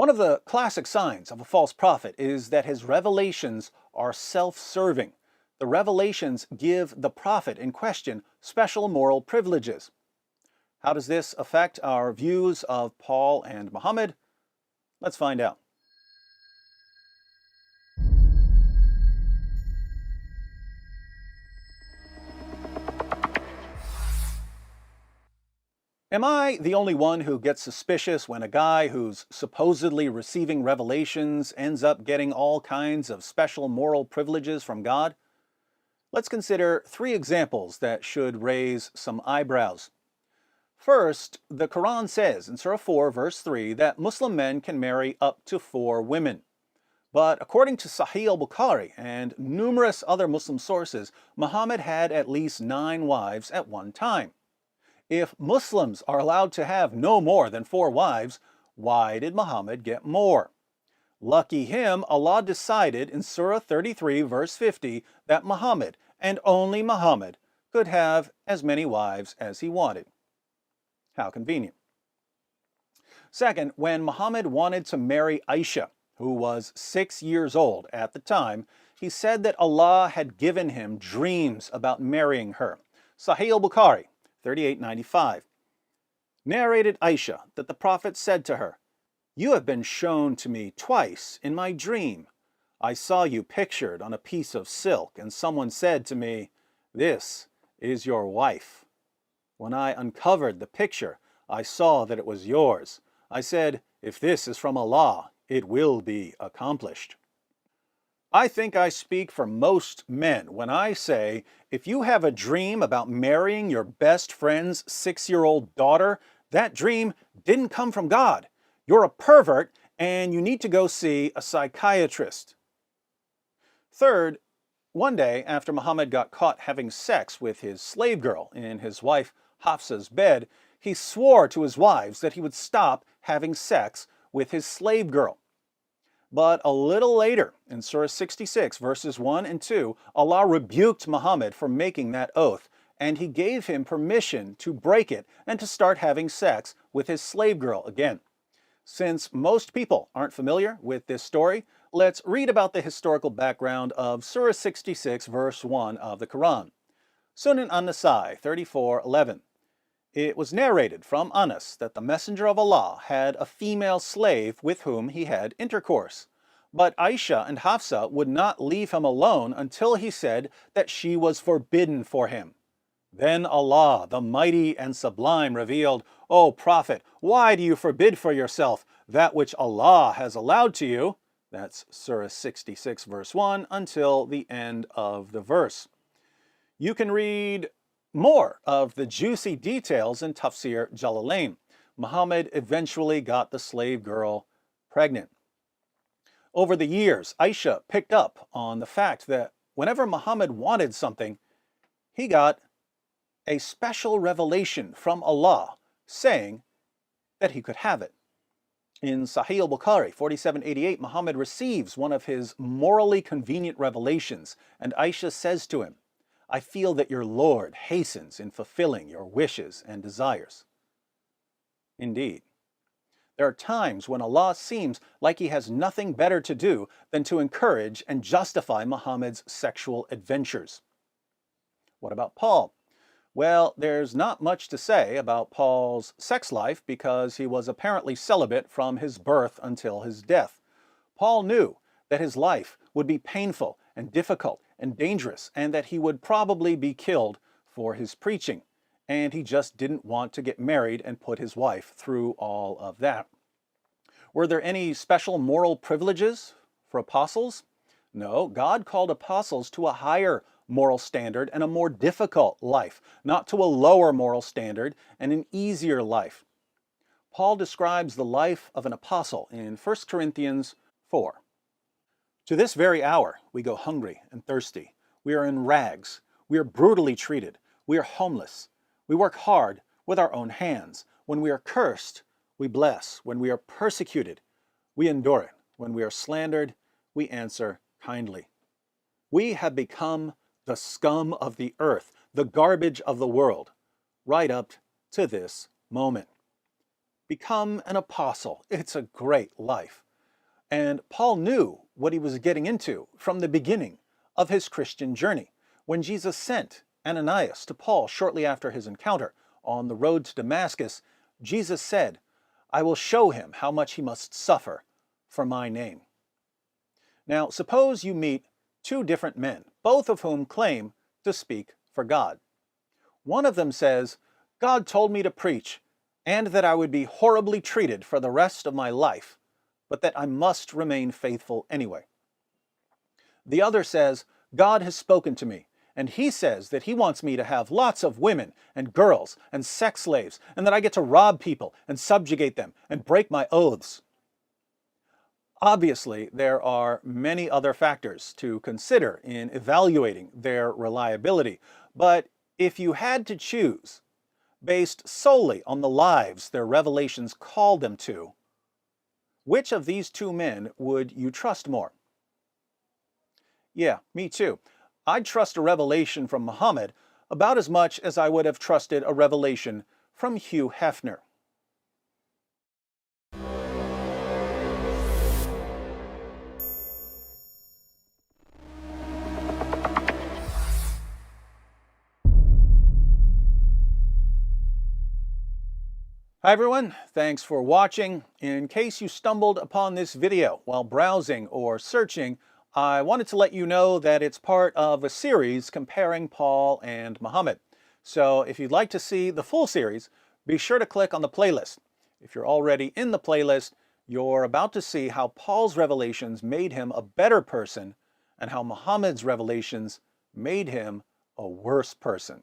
One of the classic signs of a false prophet is that his revelations are self-serving. The revelations give the prophet in question special moral privileges. How does this affect our views of Paul and Muhammad? Let's find out. Am I the only one who gets suspicious when a guy who's supposedly receiving revelations ends up getting all kinds of special moral privileges from God? Let's consider three examples that should raise some eyebrows. First, the Quran says in Surah 4, verse 3, that Muslim men can marry up to 4 women. But according to Sahih al-Bukhari and numerous other Muslim sources, Muhammad had at least 9 wives at one time. If Muslims are allowed to have no more than 4 wives, why did Muhammad get more? Lucky him, Allah decided in Surah 33, verse 50, that Muhammad, and only Muhammad, could have as many wives as he wanted. How convenient. Second, when Muhammad wanted to marry Aisha, who was 6 years old at the time, he said that Allah had given him dreams about marrying her. Sahih al-Bukhari, 3895. Narrated Aisha that the Prophet said to her, "You have been shown to me twice in my dream. I saw you pictured on a piece of silk, and someone said to me, 'This is your wife.' When I uncovered the picture, I saw that it was yours. I said, 'If this is from Allah, it will be accomplished.'" I think I speak for most men when I say, if you have a dream about marrying your best friend's 6-year-old daughter, that dream didn't come from God. You're a pervert and you need to go see a psychiatrist. Third, one day after Muhammad got caught having sex with his slave girl in his wife Hafsa's bed, he swore to his wives that he would stop having sex with his slave girl. But a little later, in Surah 66, verses 1 and 2, Allah rebuked Muhammad for making that oath, and he gave him permission to break it and to start having sex with his slave girl again. Since most people aren't familiar with this story, let's read about the historical background of Surah 66, verse 1 of the Quran. Sunan an-Nasai 34:11. It was narrated from Anas that the Messenger of Allah had a female slave with whom he had intercourse. But Aisha and Hafsa would not leave him alone until he said that she was forbidden for him. Then Allah, the Mighty and Sublime, revealed, "O Prophet, why do you forbid for yourself that which Allah has allowed to you?" That's Surah 66, verse 1, until the end of the verse. You can read more of the juicy details in Tafsir Jalalain. Muhammad eventually got the slave girl pregnant. Over the years, Aisha picked up on the fact that whenever Muhammad wanted something, he got a special revelation from Allah saying that he could have it. In Sahih al-Bukhari 4788, Muhammad receives one of his morally convenient revelations, and Aisha says to him, "I feel that your Lord hastens in fulfilling your wishes and desires." Indeed, there are times when Allah seems like he has nothing better to do than to encourage and justify Muhammad's sexual adventures. What about Paul? Well, there's not much to say about Paul's sex life because he was apparently celibate from his birth until his death. Paul knew that his life would be painful and difficult and dangerous, and that he would probably be killed for his preaching. And he just didn't want to get married and put his wife through all of that. Were there any special moral privileges for apostles? No, God called apostles to a higher moral standard and a more difficult life, not to a lower moral standard and an easier life. Paul describes the life of an apostle in 1 Corinthians 4. "To this very hour we go hungry and thirsty. We are in rags. We are brutally treated. We are homeless. We work hard with our own hands. When we are cursed, we bless. When we are persecuted, we endure it. When we are slandered, we answer kindly. We have become the scum of the earth, the garbage of the world, right up to this moment." become an apostle. It's a great life. And Paul knew what he was getting into from the beginning of his Christian journey. When Jesus sent Ananias to Paul shortly after his encounter on the road to Damascus, Jesus said, "I will show him how much he must suffer for my name." Now, suppose you meet two different men, both of whom claim to speak for God. One of them says, "God told me to preach, and that I would be horribly treated for the rest of my life, but that I must remain faithful anyway." The other says, "God has spoken to me, and he says that he wants me to have lots of women and girls and sex slaves, and that I get to rob people and subjugate them and break my oaths." Obviously, there are many other factors to consider in evaluating their reliability, but if you had to choose, based solely on the lives their revelations called them to, which of these two men would you trust more? Yeah, me too. I'd trust a revelation from Muhammad about as much as I would have trusted a revelation from Hugh Hefner. Hi everyone, thanks for watching. In case you stumbled upon this video while browsing or searching, I wanted to let you know that it's part of a series comparing Paul and Muhammad. So if you'd like to see the full series, be sure to click on the playlist. If you're already in the playlist, you're about to see how Paul's revelations made him a better person and how Muhammad's revelations made him a worse person.